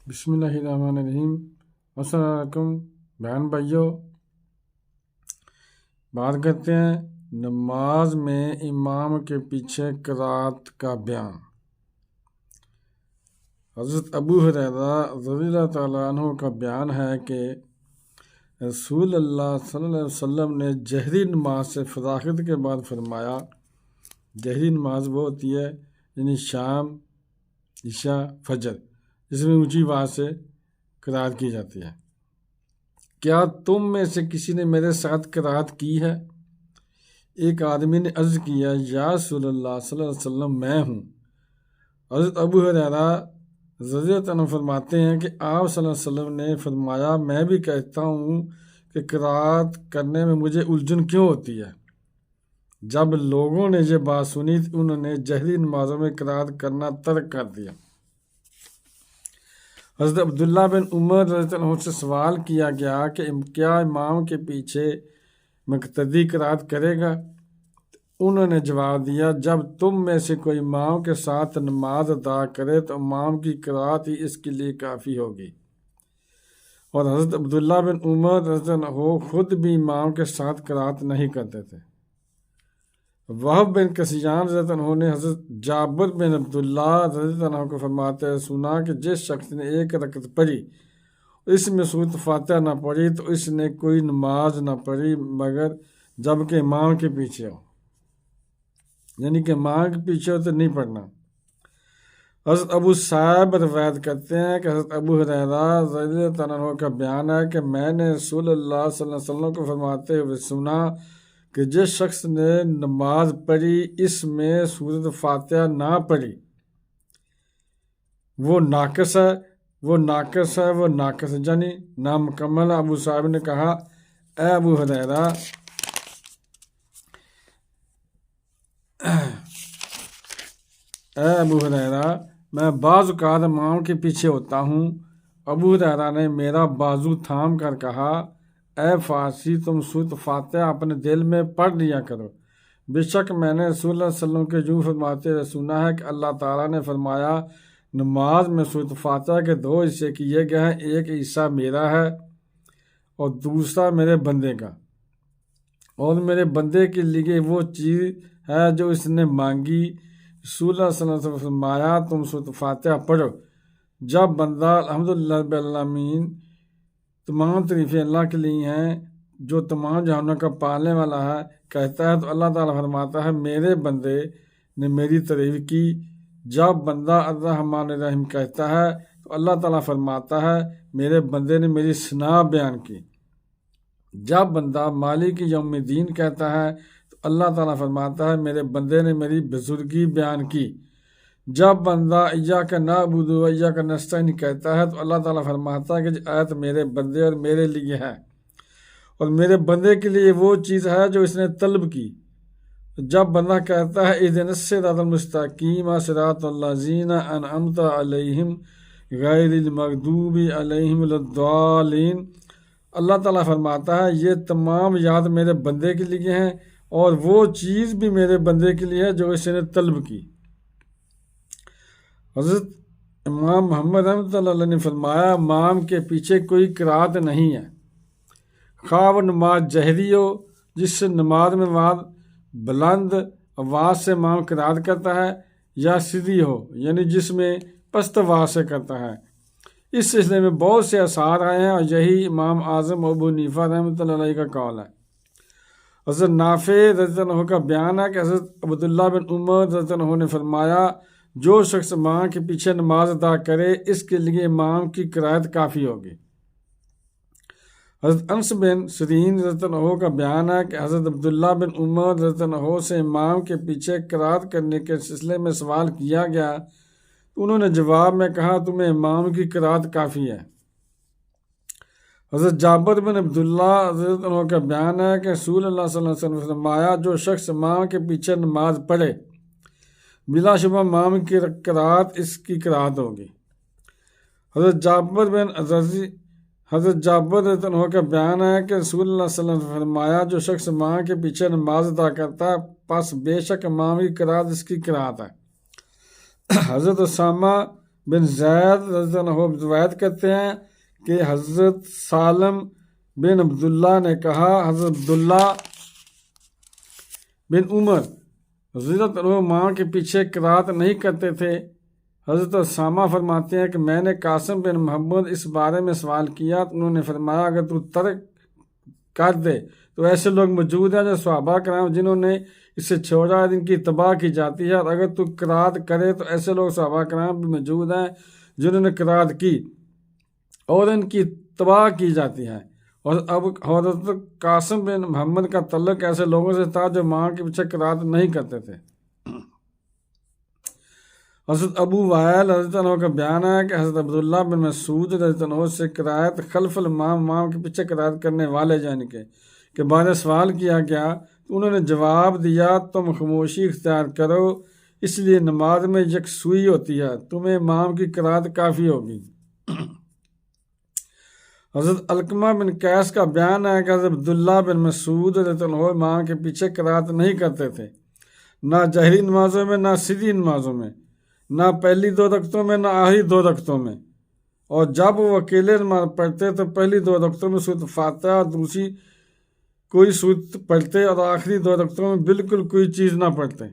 بسم اللہ الرحمن الرحیم۔ السلام علیکم بہن بھائیوں، بات کرتے ہیں نماز میں امام کے پیچھے قرات کا بیان۔ حضرت ابو ہریرہ رضی اللہ تعالیٰ عنہ کا بیان ہے کہ رسول اللہ صلی اللہ علیہ وسلم نے جہری نماز سے فراغت کے بعد فرمایا، جہری نماز وہ ہوتی ہے یعنی شام، عشاء، فجر، جس میں اونچی آواز سے قرات کی جاتی ہے، کیا تم میں سے کسی نے میرے ساتھ قرات کی ہے؟ ایک آدمی نے عرض کیا، یا رسول اللہ صلی اللہ علیہ وسلم میں ہوں۔ حضرت ابو ہریرہ رضی اللہ عنہ فرماتے ہیں کہ آپ صلی اللہ علیہ وسلم نے فرمایا، میں بھی کہتا ہوں کہ قرات کرنے میں مجھے الجھن کیوں ہوتی ہے۔ جب لوگوں نے یہ بات سنی تو انہوں نے جہری نمازوں میں قرات کرنا ترک کر دیا۔ حضرت عبداللہ بن عمر رضی اللہ عنہ سے سوال کیا گیا کہ کیا امام کے پیچھے مقتدی قرات کرے گا؟ انہوں نے جواب دیا، جب تم میں سے کوئی امام کے ساتھ نماز ادا کرے تو امام کی قرات ہی اس کے لیے کافی ہوگی۔ اور حضرت عبداللہ بن عمر رضی اللہ عنہ خود بھی امام کے ساتھ قرات نہیں کرتے تھے۔ وہب بن کسیان رضی اللہ عنہ نے حضرت جابر بن عبداللہ رضی اللہ عنہ کو فرماتے ہوئے سنا کہ جس شخص نے ایک رکعت پڑھی اس میں سورۃ فاتحہ نہ پڑھی تو اس نے کوئی نماز نہ پڑھی مگر جب کہ امام کے پیچھے ہو، یعنی کہ امام کے پیچھے ہو تو نہیں پڑھنا۔ حضرت ابو صاحب روایت کرتے ہیں کہ حضرت ابو ہریرہ رضی اللہ عنہ کا بیان ہے کہ میں نے رسول اللہ صلی اللہ علیہ وسلم کو فرماتے ہوئے سنا کہ جس شخص نے نماز پڑھی اس میں سورۃ فاتحہ نہ پڑھی وہ ناقص ہے، وہ ناقص ہے، وہ ناقص ہے، یعنی نامکمل۔ ابو صاحب نے کہا، اے ابو ہریرہ، میں بعض اوقات امام کے پیچھے ہوتا ہوں۔ ابو ہریرہ نے میرا بازو تھام کر کہا، اے فارسی، تم سورۃ فاتحہ اپنے دل میں پڑھ لیا کرو۔ بے شک میں نے رسول اللہ صلی اللہ علیہ وسلم کے یوں فرماتے ہوئے سنا ہے کہ اللہ تعالیٰ نے فرمایا، نماز میں سورۃ فاتحہ کے 2 حصے کیے گئے ہیں، ایک حصہ میرا ہے اور دوسرا میرے بندے کا، اور میرے بندے کے لیے وہ چیز ہے جو اس نے مانگی۔ رسول اللہ صلی اللہ علیہ وسلم فرمایا، تم سورۃ فاتحہ پڑھو۔ جب بندہ الحمدللہ رب العالمین، تمام تعریفیں اللہ کے لیے ہیں جو تمام جہانوں کا پالنے والا ہے، کہتا ہے تو اللہ تعالیٰ فرماتا ہے، میرے بندے نے میری تعریف کی۔ جب بندہ الرحمن الرحیم کہتا ہے تو اللہ تعالیٰ فرماتا ہے، میرے بندے نے میری ثنا بیان کی۔ جب بندہ مالک یوم الدین کہتا ہے تو اللہ تعالیٰ فرماتا ہے، میرے بندے نے میری بزرگی بیان کی۔ جب بندہ ایاک نعبد و ایاک نستعین کہتا ہے تو اللہ تعالیٰ فرماتا ہے کہ یہ آیت میرے بندے اور میرے لیے ہے، اور میرے بندے کے لیے وہ چیز ہے جو اس نے طلب کی۔ جب بندہ کہتا ہے اہدنا الصراط المستقیم صراط الذین انعمت علیہم غیر المغضوب علیہم ولا الضالین، اللہ تعالیٰ فرماتا ہے، یہ تمام یاد میرے بندے کے لیے ہیں اور وہ چیز بھی میرے بندے کے لیے ہے جو اس نے طلب کی۔ حضرت امام محمد رحمۃ اللہ علیہ نے فرمایا، امام کے پیچھے کوئی قرات نہیں ہے، خواہ وہ نماز جہری ہو جس سے نماز میں بلند آواز سے امام قرات کرتا ہے، یا سری ہو یعنی جس میں پست آواز سے کرتا ہے۔ اس سلسلے میں بہت سے آثار آئے ہیں اور یہی امام اعظم ابو حنیفہ رحمۃ اللہ علیہ کا قول ہے۔ حضرت نافع رضی اللہ عنہ کا بیان ہے کہ حضرت عبداللہ بن عمر رضی اللہ عنہ نے فرمایا، جو شخص امام کے پیچھے نماز ادا کرے اس کے لیے امام کی قرات کافی ہوگی۔ حضرت انس بن سیرین رضی اللہ عنہ کا بیان ہے کہ حضرت عبداللہ بن عمر رضی اللہ عنہ سے امام کے پیچھے قرات کرنے کے سلسلے میں سوال کیا گیا، انہوں نے جواب میں کہا، تمہیں امام کی قرات کافی ہے۔ حضرت جابر بن عبداللہ رضی اللہ عنہ کا بیان ہے کہ رسول اللہ صلی اللہ علیہ وسلم نے فرمایا، جو شخص امام کے پیچھے نماز پڑھے بلا شبہ امام کی قرات اس کی قرات ہوگی۔ حضرت جابر رضی اللہ عنہ کا بیان ہے کہ رسول اللہ صلی اللہ علیہ وسلم نے فرمایا، جو شخص امام کے پیچھے نماز ادا کرتا ہے پس بے شک امام کی قرات اس کی قرات ہے۔ حضرت اسامہ بن زید رضی اللہ عنہ روایت کرتے ہیں کہ حضرت سالم بن عبداللہ نے کہا، حضرت عبداللہ بن عمر رضی اللہ عنہ ماں کے پیچھے قرات نہیں کرتے تھے۔ حضرت اسامہ فرماتے ہیں کہ میں نے قاسم بن محمد اس بارے میں سوال کیا تو انہوں نے فرمایا اگر تو ترک کر دے تو ایسے لوگ موجود ہیں جو صحابہ کرام جنہوں نے اسے چھوڑا ہے، ان کی اتباع کی جاتی ہے، اور اگر تو قرات کرے تو ایسے لوگ صحابہ کرام بھی موجود ہیں جنہوں نے قرات کی اور ان کی اتباع کی جاتی ہے۔ اور اب حضرت قاسم بن محمد کا تعلق ایسے لوگوں سے تھا جو ماں کے پیچھے قرات نہیں کرتے تھے۔ حضرت ابو وائل رضی اللہ عنہ کا بیان ہے کہ حضرت عبداللہ بن مسعود رضی اللہ عنہ سے قرات خلف الامام، امام کے پیچھے قرات کرنے والے یعنی کہ بعد سوال کیا گیا تو انہوں نے جواب دیا تم خاموشی اختیار کرو، اس لیے نماز میں یکسوئی ہوتی ہے، تمہیں امام کی قرات کافی ہوگی۔ حضرت علقمہ بن قیس کا بیان ہے کہ حضرت عبداللہ بن مسعود رضی اللہ عنہ امام کے پیچھے قرات نہیں کرتے تھے، نہ جہری نمازوں میں نہ سری نمازوں میں، نہ پہلی 2 رکعتوں میں نہ آخری 2 رکعتوں میں، اور جب وہ اکیلے نماز پڑھتے تو پہلی 2 رکعتوں میں سورۃ فاتحہ اور دوسری کوئی سورت پڑھتے اور آخری 2 رکعتوں میں بالکل کوئی چیز نہ پڑھتے۔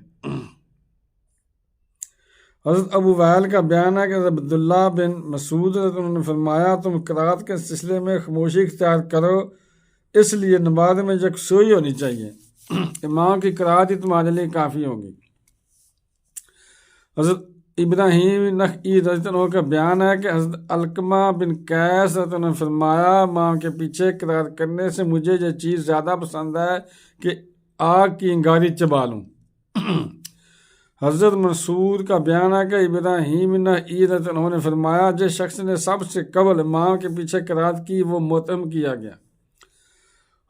حضرت ابو وائل کا بیان ہے کہ حضرت عبداللہ بن مسعود انہوں نے فرمایا تم قرات کے سلسلے میں خاموشی اختیار کرو، اس لیے نماز میں یکسوئی ہونی چاہیے، امام کی قرات ہی تمہارے لیے کافی ہوگی۔ حضرت ابراہیم نخعی رضی اللہ عنہ کا بیان ہے کہ حضرت علقمہ بن قیس رضی اللہ عنہ نے فرمایا امام کے پیچھے قرات کرنے سے مجھے یہ چیز زیادہ پسند ہے کہ آگ کی انگاری چبا لوں۔ حضرت منصور کا بیان ہے کہ ابراہیم نخعی رضی اللہ عنہ نے فرمایا جس شخص نے سب سے قبل امام کے پیچھے قرات کی وہ متهم کیا گیا۔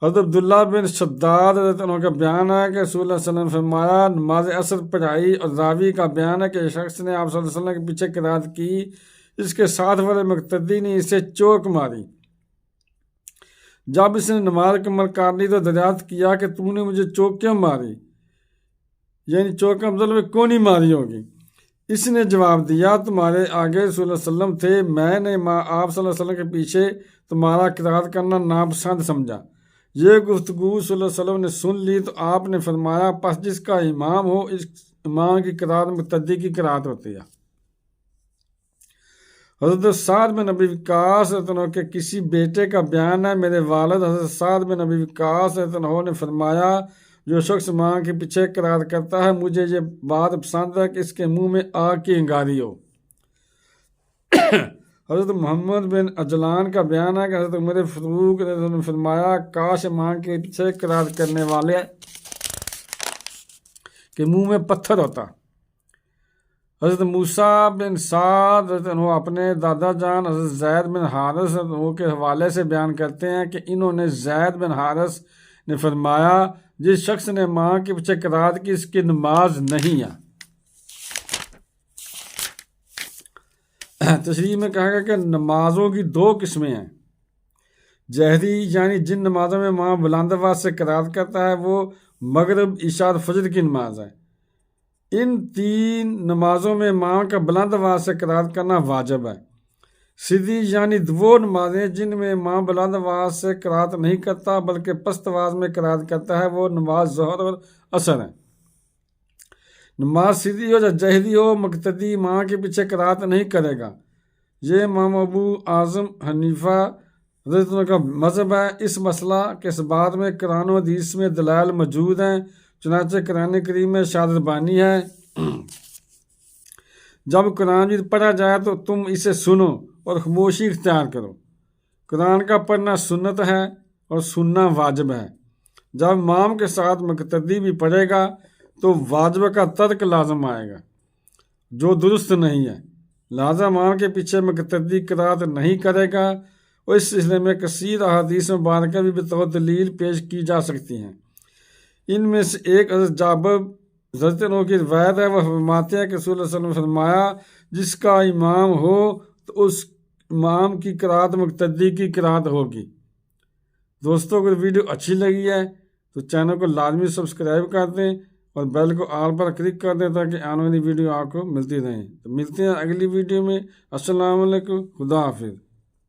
حضرت عبداللہ بن شداد رضی اللہ عنہ کا بیان ہے کہ رسول اللہ صلی اللہ علیہ وسلم نے فرمایا نماز عصر پڑھائی، اور راوی کا بیان ہے کہ شخص نے آپ صلی اللہ علیہ وسلم کے پیچھے قرات کی، اس کے ساتھ والے مقتدی نے اسے چوک ماری۔ جب اس نے نماز مکمل کر لی تو دریافت کیا کہ تو نے مجھے چوک کیوں ماری، یعنی چوک کا مطلب کون ہی ماری ہوگی۔ اس نے جواب دیا تمہارے آگے رسول اللہ صلی اللہ علیہ وسلم تھے، میں نے آپ صلی اللہ علیہ وسلم کے پیچھے تمہارا قرات کرنا ناپسند سمجھا۔ یہ گفتگو صلی اللہ علیہ وسلم نے سن لی تو آپ نے فرمایا پس جس کا امام ہو اس امام کی قرات مقتدی کی قرات ہوتی ہے۔ حضرت سعد بن ابی وقاص رضی اللہ عنہ کے کسی بیٹے کا بیان ہے میرے والد حضرت سعد بن ابی وقاص رضی اللہ عنہ نے فرمایا جو شخص امام کے پیچھے قرات کرتا ہے مجھے یہ بات پسند ہے کہ اس کے منہ میں آگ کی انگاری ہو۔ حضرت محمد بن اجلان کا بیان ہے کہ حضرت عمر فاروق رضی اللہ عنہ نے فرمایا کاش امام کے پیچھے قرات کرنے والے کے منہ میں پتھر ہوتا۔ حضرت موسیٰ بن سعد رضی اللہ عنہ اپنے دادا جان حضرت زید بن حارث رضی اللہ عنہ کے حوالے سے بیان کرتے ہیں کہ انہوں نے زید بن حارث نے فرمایا جس شخص نے امام کے پیچھے قرات کی اس کی نماز نہیں ہے۔ تشریح میں کہا گیا کہ نمازوں کی 2 قسمیں ہیں، جہری یعنی جن نمازوں میں امام بلند آواز سے قرات کرتا ہے وہ مغرب، عشاء اور فجر کی نماز ہے۔ ان 3 نمازوں میں امام کا بلند آواز سے قرات کرنا واجب ہے۔ سری یعنی وہ نمازیں جن میں امام بلند آواز سے قرات نہیں کرتا بلکہ پست آواز میں قرات کرتا ہے وہ نماز ظہر اور عصر ہے۔ نماز سری ہو یا جہری ہو مقتدی امام کے پیچھے قرات نہیں کرے گا، یہ امام ابو اعظم حنیفہ رضی اللہ عنہ کا مذہب ہے۔ اس مسئلہ کے اس بات میں قرآن و حدیث میں دلائل موجود ہیں، چنانچہ قرآن کریم میں شہادت بانی ہے جب قرآن مجید پڑھا جائے تو تم اسے سنو اور خاموشی اختیار کرو۔ قرآن کا پڑھنا سنت ہے اور سننا واجب ہے۔ جب امام کے ساتھ مقتدی بھی پڑھے گا تو واجب کا ترک لازم آئے گا جو درست نہیں ہے، لہذا امام کے پیچھے مقتدی قرات نہیں کرے گا، اور اس سلسلے میں کثیر احادیث مبارکہ بھی بطور دلیل پیش کی جا سکتی ہیں۔ ان میں سے ایک حضرت جابر رضی اللہ عنہ کی روایت ہے، وہ فرماتے ہیں کہ رسول اللہ صلی اللہ علیہ وسلم نے فرمایا جس کا امام ہو تو اس امام کی قرات مقتدی کی قرات ہوگی۔ دوستوں اگر ویڈیو اچھی لگی ہے تو چینل کو لازمی سبسکرائب کر دیں اور بیل کو آل پر کلک کر دیں تاکہ آنے والی ویڈیو آپ کو ملتی رہیں۔ تو ملتے ہیں اگلی ویڈیو میں۔ السلام علیکم، خدا حافظ۔